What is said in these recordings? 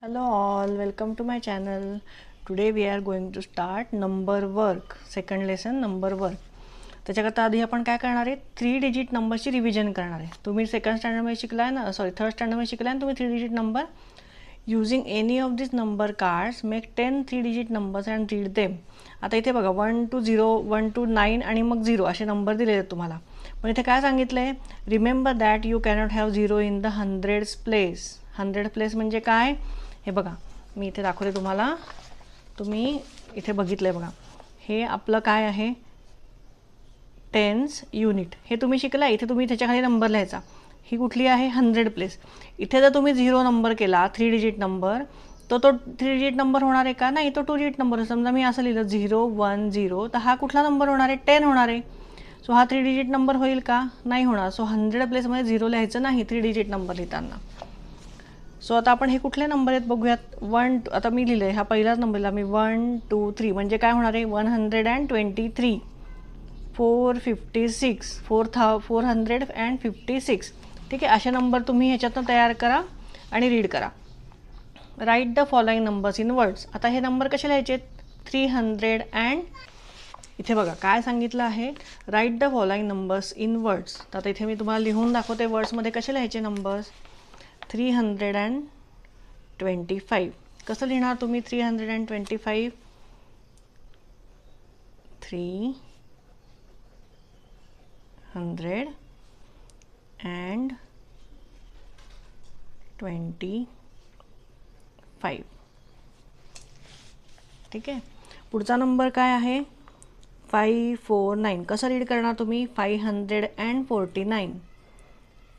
Hello all, welcome to my channel. Today we are going to start number work, second lesson number work. त्याच्याकरता आधी आपण काय करणार आहे, 3 डिजिट नंबरची रिव्हिजन करणार आहे. तुम्ही सेकंड स्टँडर्डमध्ये शिकलाय ना, सॉरी थर्ड स्टँडर्डमध्ये शिकलाय ना तुम्ही 3 digit number. Using any of this number cards make 10 3 digit numbers and read them. आता इथे बघा 1 to 0, 1 to 9 आणि मग 0 असे नंबर दिलेले आहेत तुम्हाला. पण इथे काय सांगितलं आहे, remember that you cannot have 0 in the hundreds place. 100 place म्हणजे काय हे बघा, मी इथे दाखवते तुम्हाला. तुम्ही इथे बघितलं आहे बघा, हे आपलं काय आहे, टेन्स युनिट. हे तुम्ही शिकला. इथे तुम्ही त्याच्याखाली नंबर लिहायचा. ही कुठली आहे, 100 प्लेस. इथे जर तुम्ही 0 नंबर केला, 3 डिजिट नंबर, तो 3 डिजिट नंबर होणार आहे का, नाही, तो 2 डिजिट नंबर. समजा मी असं लिहिलं 0 1 0, तर हा कुठला नंबर होणार आहे, 10 होणार आहे. सो हा 3 डिजिट नंबर होईल का, नाही होणार. सो 100 प्लेसमध्ये 0 लिहायचं नाही 3 डिजिट नंबर लिहिताना. सो आता आपण हे कुठले नंबर आहेत बघूयात. 1 आता मी लिहिलं आहे, हा पहिलाच नंबरला मी 1 2 3 म्हणजे काय होणार आहे, 123, 456, 456. ठीक आहे, असे नंबर तुम्ही ह्याच्यातनं तयार करा आणि रीड करा. Write the following numbers in words. आता हे नंबर कसे लिहायचे, 300 अँड, इथे बघा काय सांगितलं आहे, write the following numbers in words. तर आता इथे मी तुम्हाला लिहून दाखवते वर्ड्समध्ये कसे लिहायचे नंबर्स. 325. कसं लिहिणार तुम्ही 325, 325. ठीक आहे. पुढचा नंबर काय आहे, 549. कसं रीड करणार तुम्ही, 549,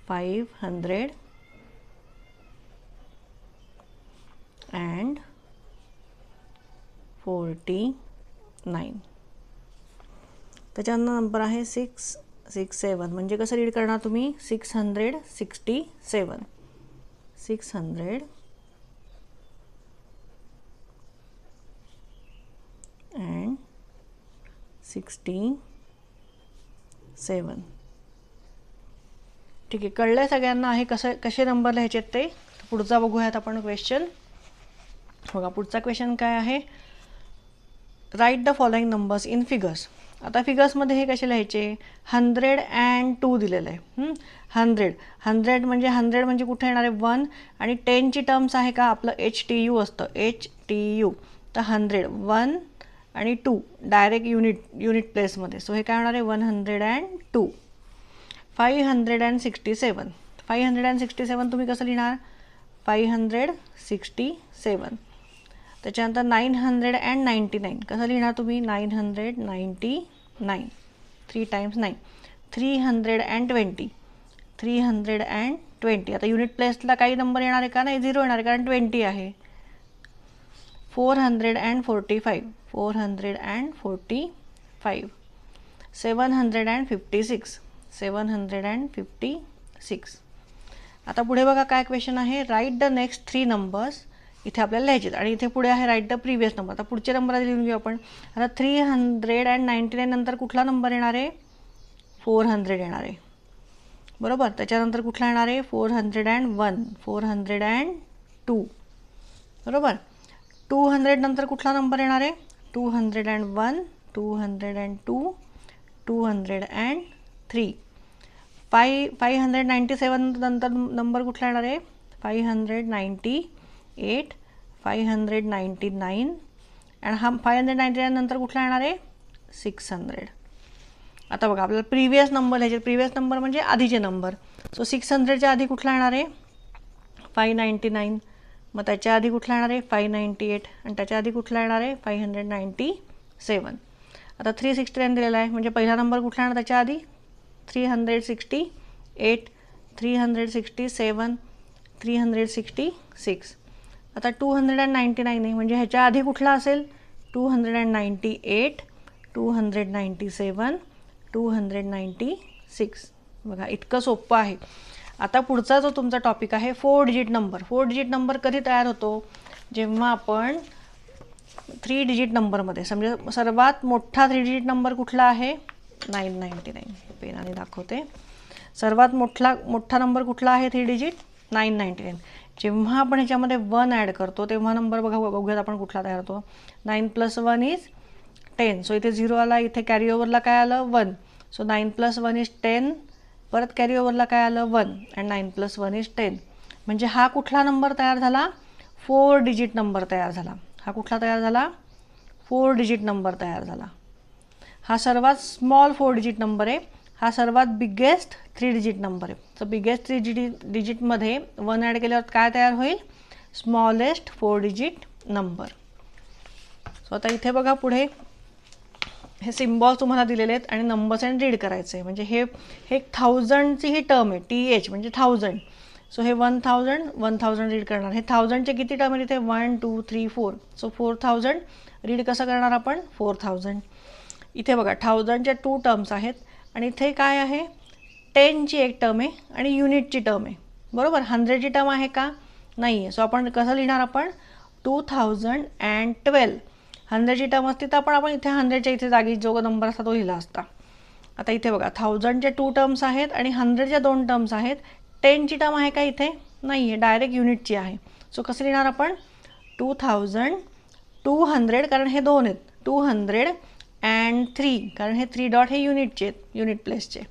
549. त्याच्यानंतर नंबर आहे 667. म्हणजे कसं रीड करणार तुम्ही, 667, 667. ठीक आहे, कळलं आहे सगळ्यांना आहे कसे नंबर लिहायचे ते. पुढचा बघूयात आपण क्वेश्चन. बघा पुढचा क्वेश्चन काय आहे, write the following numbers in figures. आता फिगर्समध्ये हे कसे लिहायचे, 102 दिलेलं आहे. 100 म्हणजे कुठे येणार आहे, 1 आणि 10ची टर्म्स आहे का, आपलं HTU असतं, HTU. तर 100, 1 आणि 2 डायरेक्ट युनिट प्लेसमध्ये. सो हे काय होणार आहे, 102. 567. 567 तुम्ही कसं लिहिणार, 567. त्याच्यानंतर 999. कसं लिहिणार तुम्ही, 999, 3 टाइम्स 9. 320. 320. आता युनिट प्लेसला काही नंबर येणार आहे का, नाही, 0 येणार आहे कारण 20 आहे. 445. 445. 756. 756. आता पुढे बघा काय क्वेश्चन आहे, राईट द नेक्स्ट 3 नंबर्स. इथे आपल्याला लिहायचे आणि इथे पुढे आहे राईट द प्रिव्हियस नंबर. आता पुढचे नंबर आधी लिहून घेऊ आपण. आता 399 नंतर कुठला नंबर येणार आहे, 400 येणार आहे, बरोबर. त्याच्यानंतर कुठला येणार आहे, 401, 402, बरोबर. 200 नंतर कुठला नंबर येणार आहे, 201, 202, 203. 597 नंतर नंबर कुठला येणार आहे, 598, 599. आणि हा 599 नंतर कुठला येणार आहे, 600. आता बघा आपल्याला प्रिव्हियस नंबर लिहायचे. प्रिव्हियस नंबर म्हणजे आधीचे नंबर. सो 600च्या आधी कुठला येणार आहे, 599. मग त्याच्या आधी कुठला येणार आहे, 598. आणि त्याच्या आधी कुठला येणार आहे, 597. आता 369 दिलेला आहे, म्हणजे पहिला नंबर कुठला येणार त्याच्या आधी, 368, 367, 366. आता 299 आहे, म्हणजे ह्याच्या आधी कुठला असेल, 298, 297, 296. बघा इतकं सोपं आहे. आता पुढचा जो तुमचा टॉपिक आहे 4 डिजिट नंबर. 4 डिजिट नंबर कधी तयार होतो, जेव्हा आपण 3 डिजिट नंबरमध्ये, समजा सर्वात मोठा 3 डिजिट नंबर कुठला आहे, 999. पेनाने दाखवते. सर्वात मोठा नंबर कुठला आहे 3 डिजिट, 999. जेव्हा आपण ह्याच्यामध्ये 1 ॲड करतो तेव्हा नंबर बघूयात आपण कुठला तयार होतो. 9 + 1 इज 10. सो इथे 0 आला, इथे कॅरी ओव्हरला काय आलं 1. So 9 + 1 is 10. परत कॅरी ओव्हरला काय आलं 1 अँड 9 + 1 इज 10. म्हणजे हा कुठला नंबर तयार झाला? 4 डिजिट नंबर तयार झाला. हा कुठला तयार झाला? 4 डिजिट नंबर तयार झाला. हा सर्वात स्मॉल 4 डिजिट नंबर आहे. हा सर्वात बिगेस्ट 3 डिजिट नंबर आहे. सो बिगेस्ट 3 डिजिटमध्ये 1 ॲड केल्यावर काय तयार होईल? Smallest 4 digit number. सो आता इथे बघा पुढे हे सिम्बॉल्स तुम्हाला दिलेले आहेत आणि नंबर्स अँड रीड करायचे आहे. म्हणजे हे 1000ची ही टर्म आहे, TH म्हणजे 1000. सो हे 1000 रीड करणार. हे 1000चे किती टर्म आहेत इथे? 1 2 3 4. सो 4000 रीड कसं करणार आपण? 4000. इथे बघा 1000च्या 2 टर्म्स आहेत आणि इथे काय आहे? 10ची एक टर्म आहे आणि युनिटची टर्म आहे. बरोबर. 100ची टर्म आहे का? नाही आहे. सो आपण कसं लिहिणार आपण? 2012. 100ची टर्म असती तर आपण इथे 100च्या इथे जागी जो नंबर असता तो लिहिला असता. आता इथे बघा 1000च्या 2 टर्म्स आहेत आणि 100च्या 2 टर्म्स आहेत. 10ची टर्म आहे का इथे? नाही आहे, डायरेक्ट युनिटची आहे. सो कसं लिहिणार आपण? 2200 कारण हे 2 आहेत. 203 कारण हे 3 डॉट हे युनिटचे आहेत, युनिट प्लेसचे.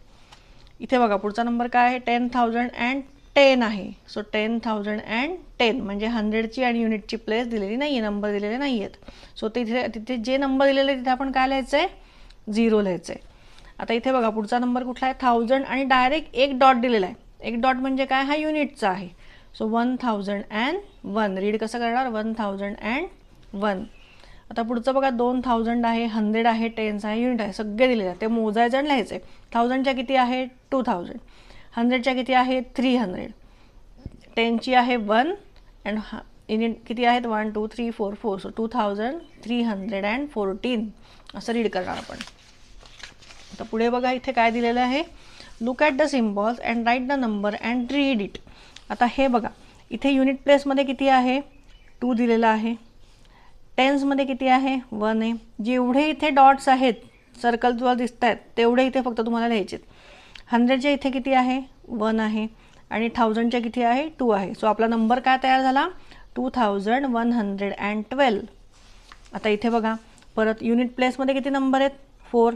इथे बघा पुढचा नंबर काय आहे? 10,010 आहे. सो 10,010 म्हणजे 100ची आणि युनिटची प्लेस दिलेली नाही आहे, नंबर दिलेले नाही आहेत. सो तिथे जे नंबर दिलेले तिथे आपण काय लिहायचं आहे? 0 लिहायचं आहे. आता इथे बघा पुढचा नंबर कुठला आहे? 1000 आणि डायरेक्ट एक डॉट दिलेला आहे. एक डॉट म्हणजे काय? हा युनिटचा आहे. सो 1001 रीड कसं करणार? 1001. आता पुढचं बघा 2000 आहे, 100 आहे, 10 आहे, युनिट आहे, सगळे दिलेले आहे. ते मोजायचं आणि लिहायचं आहे. 1000च्या किती आहे? 2000. 100च्या किती आहे? 300. 10ची आहे 1 अँड युनिट किती आहेत? 1 2 3 4 4. सो 2314 असं रीड करणार आपण. आता पुढे बघा इथे काय दिलेलं आहे? Look at the symbols and write the number and read it. आता हे बघा इथे युनिट प्लेसमध्ये किती आहे? 2 दिलेलं आहे. टेन्समध्ये किती आहे? 1 आहे. जेवढे इथे डॉट्स आहेत, सर्कल तुम्हाला दिसत आहेत तेवढे इथे फक्त तुम्हाला लिहायचे आहेत. 100च्या इथे किती आहे? 1 आहे आणि 1000च्या किती आहे? 2 आहे. सो आपला नंबर काय तयार झाला? 2112. आता इथे बघा परत युनिट प्लेसमध्ये किती नंबर आहेत? 4.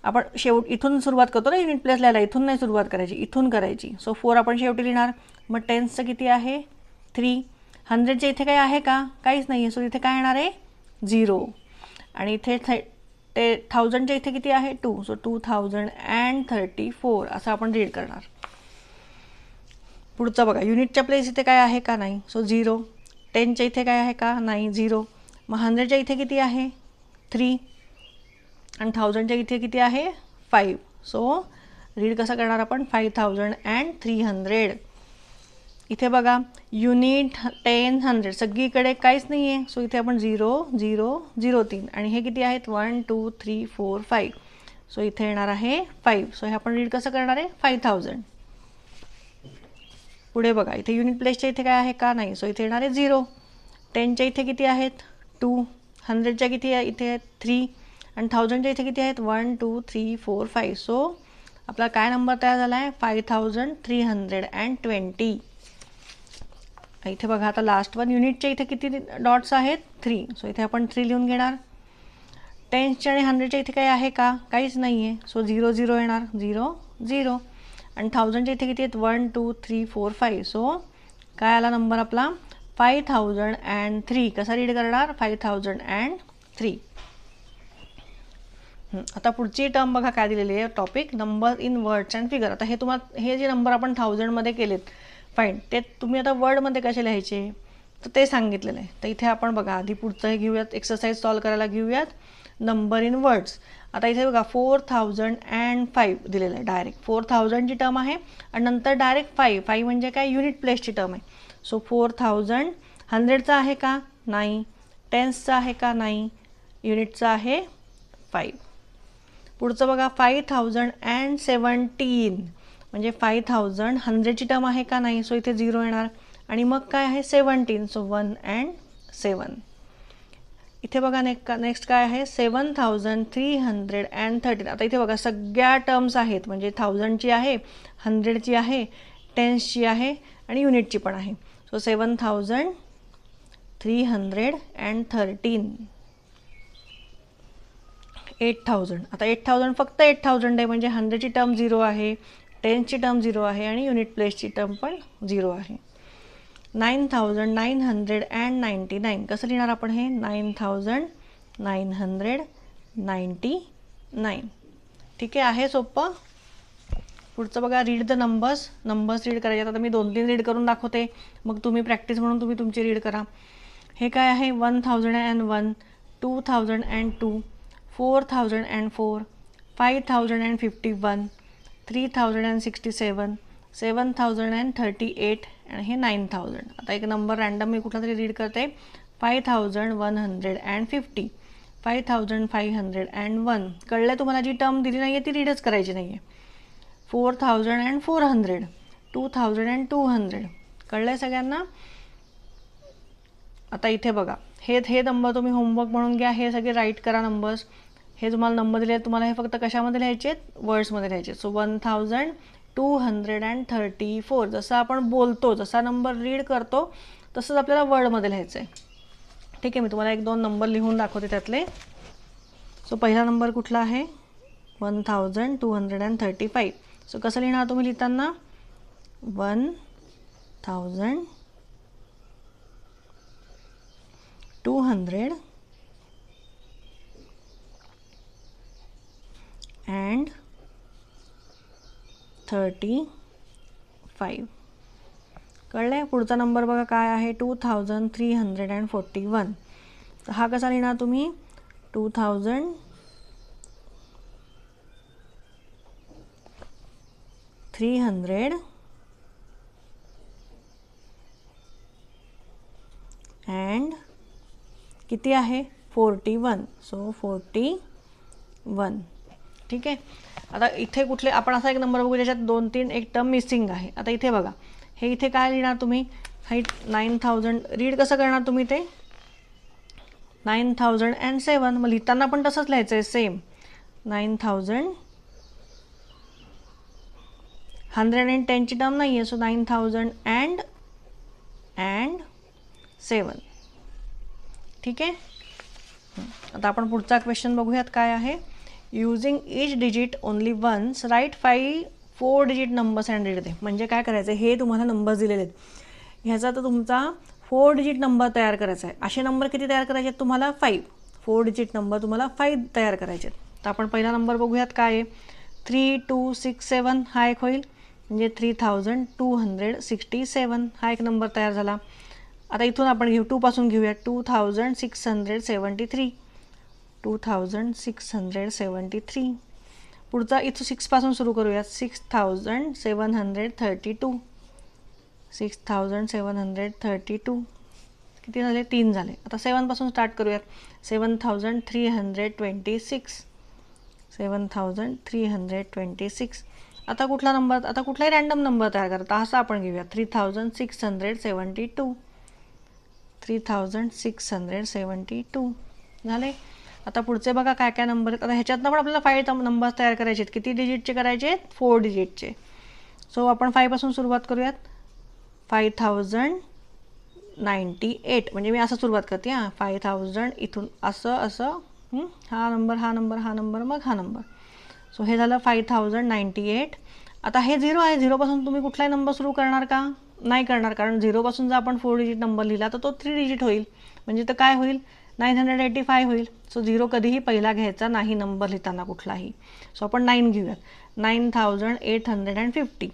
आपण इथून सुरुवात करतो ना युनिट प्लेस लिहायला, इथून नाही सुरुवात करायची, इथून करायची. सो 4 आपण शेवटी लिहिणार. मग 10चं किती आहे? 3. 100च्या इथे काही आहे का? काहीच नाही आहे. सो इथे काय येणार आहे? 0. आणि इथे 1000च्या इथे किती आहे? 2. सो 2034 असं आपण रीड करणार. पुढचं बघा युनिटच्या प्लेस इथे काय आहे का? नाही. सो 0. 10च्या इथे काय आहे का? नाही. 0. मग 100च्या इथे किती आहे? 3. आणि 1000च्या इथे किती आहे? 5. सो रीड कसं करणार आपण? 5300. इथे बघा युनिट 10 100 सगळीकडे काहीच नाही आहे. सो इथे आपण 0 0 0 3 आणि हे किती आहेत? 1 2 3 4 5. सो इथे येणार आहे 5. सो हे आपण रीड कसं करणार आहे? 5000. पुढे बघा इथे युनिट प्लेसच्या इथे काय आहे का? नाही. सो इथे येणार आहे 0. 10च्या इथे किती आहेत? 2. 100च्या किती आहे? इथे आहेत 3. आणि 1000च्या इथे किती आहेत? 1 2 3 4 5. सो आपला काय नंबर तयार झाला आहे? 5320. इथे बघा आता लास्ट वन युनिटच्या इथे किती डॉट्स आहेत? 3. सो इथे आपण 3 लिहून घेणार. 10च्या आणि 100च्या इथे काही आहे का? काहीच नाही आहे. सो 0 0 येणार. 0 0. आणि 1000च्या इथे किती आहेत? 1 2 3 4 5. सो काय आला नंबर आपला? 5003. कसा रीड करणार? 5003. आता पुढची टर्म बघा काय दिलेली आहे? Topic number in words and figure. आता हे जे नंबर आपण 1000मध्ये केलेत फाईन, ते तुम्ही आता वर्डमध्ये कसे लिहायचे तर ते सांगितलेलं आहे. तर इथे आपण बघा आधी पुढचं हे घेऊयात, एक्सरसाइज सॉल्व करायला घेऊयात नंबर इन वर्ड्स. आता इथे बघा 4005 दिलेलं आहे. डायरेक्ट 4000ची टर्म आहे आणि नंतर डायरेक्ट 5 म्हणजे काय? युनिट प्लेसची टर्म आहे. सो 4000. 100चा आहे का? नाही. 10चा आहे का? नाही. युनिटचा आहे 5. पुढचं बघा 5017 म्हणजे 5000. 100ची टर्म आहे का? नाही. सो इथे 0 येणार. आणि मग काय आहे? 17. So 1 and 7. इथे बघा नेक्स्ट काय आहे? 7313. आता इथे बघा सगळ्या टर्म्स आहेत, म्हणजे 1000ची आहे, 100ची आहे, 10ची आहे आणि युनिटची पण आहे. So so 7313. 8000. आता 8000 फक्त 8000 आहे, म्हणजे 100ची टर्म 0 आहे, 10ची टर्म 0 आहे आणि युनिट प्लेसची टर्म पण 0 आहे. 9999. कसं लिहिणार आपण हे? 9999. ठीक आहे सोपं. पुढचं बघा, रीड द नंबर्स रीड करायचे. आता मी 2-3 रीड करून दाखवते, मग तुम्ही प्रॅक्टिस म्हणून तुम्ही तुमची रीड करा. हे काय आहे? 1001, 2002, 4004, 5051, 3067, 7038 आणि हे 9000. आता एक नंबर रँडम मी कुठला तरी रीड करते. 5150, 5501. कळलं तुम्हाला? जी टर्म दिली नाही आहे ती रीडच करायची नाही आहे. 4400, 2200. कळलं आहे सगळ्यांना? आता इथे बघा, हे नंबर तुम्ही होमवर्क म्हणून घ्या. हे सगळे राईट करा नंबर्स. हे तुम्हाला नंबर दिले, तुम्हाला हे फक्त कशामध्ये लिहायचे आहेत? वर्ड्समध्ये लिहायचे. सो 1234. जसं आपण बोलतो, जसा नंबर रीड करतो तसंच आपल्याला वर्डमध्ये लिहायचं आहे. ठीक आहे, मी तुम्हाला 1-2 नंबर लिहून दाखवते त्यातले. सो पहिला नंबर कुठला आहे? 1235. सो कसं लिहिणार तुम्ही लिहिताना? 1235. कळलं आहे? पुढचा नंबर बघा काय आहे? 2341. तर हा कसा लिहिणार तुम्ही? 2300 and किती आहे? 41. सो 41. ठीक आहे. आता इथे कुठले आपण असा एक नंबर बघू ज्याच्यात 2-3 एक टर्म मिसिंग आहे. आता इथे बघा, हे इथे काय लिहिणार तुम्ही? हे 9000. रीड कसं करणार तुम्ही ते? 9007. मग लिहिताना पण तसंच लिहायचं आहे सेम. 9000. 110ची टर्म नाही आहे, सो 9007. ठीक आहे. आता आपण पुढचा क्वेश्चन बघूयात काय आहे. Using each digit only once write 4 digit numbers and read them. म्हणजे काय करायचं? हे तुम्हाला नंबर्स दिलेले आहेत, ह्याचा तर तुमचा 4 डिजिट नंबर तयार करायचा आहे. असे नंबर किती तयार करायचे आहेत तुम्हाला? 5. 4 डिजिट नंबर तुम्हाला 5 तयार करायचे आहेत. तर आपण पहिला नंबर बघूयात काय आहे. 3267 हा एक होईल, म्हणजे 3267 हा एक नंबर तयार झाला. आता इथून आपण घेऊ 2 पासून घेऊया. 2673. 2673. पुढचा इथं 6 पासून सुरू करूया. 6732. 6732. किती झाले? 3 झाले. आता 7 पासून स्टार्ट करूयात. 7326. 7326. आता कुठला नंबर? आता कुठलाही रँडम नंबर तयार करता असा आपण घेऊया. 3672. 3672 झाले. आता पुढचे बघा काय काय नंबर आहेत. आता ह्याच्यातनं पण आपल्याला 5 नंबर्स तयार करायचे आहेत. किती डिजिटचे करायचे आहेत? 4 डिजिटचे. सो आपण 5 पासून सुरुवात करूयात. 5098. म्हणजे मी असं सुरुवात करते हां. 5000 इथून असं असं हा नंबर, हा नंबर, हा नंबर, मग हा नंबर. सो हे झालं 5098. आता हे 0 आहे. 0 पासून तुम्ही कुठलाही नंबर सुरू करणार का? नाही करणार, कारण 0 पासून जर आपण 4 डिजिट नंबर लिहिला तर तो 3 डिजिट होईल. म्हणजे तर काय होईल? 985 होईल. सो 0 कधीही पहिला घ्यायचा नाही नंबर लिहिताना कुठलाही. सो आपण 9 घेऊयात. 9850.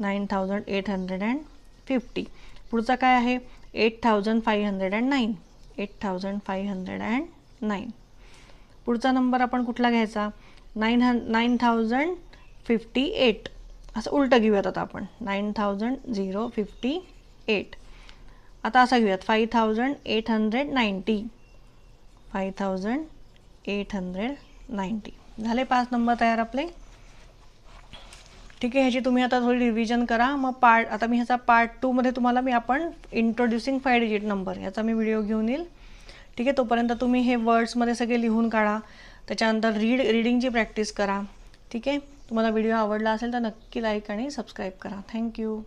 9850. पुढचा काय आहे? 8509. 8509. पुढचा नंबर आपण कुठला घ्यायचा? 9058. असं उलटं घेऊयात आता आपण. 9058. आता असा घेऊयात. 5890. 5890. झाले 5 नंबर तयार आपले. ठीक आहे. ह्याची तुम्ही आता थोडी रिव्हिजन करा. मग आता मी ह्याचा पार्ट 2 मध्ये तुम्हाला आपण इंट्रोड्युसिंग 5 डिजिट नंबर याचा मी व्हिडिओ घेऊन येईल. ठीक आहे. तोपर्यंत तुम्ही हे वर्ड्समध्ये सगळे लिहून काढा. त्याच्यानंतर रीडिंगची प्रॅक्टिस करा. ठीक आहे. तुम्हाला व्हिडिओ आवडला असेल तर नक्की लाईक आणि सबस्क्राईब करा. थँक्यू.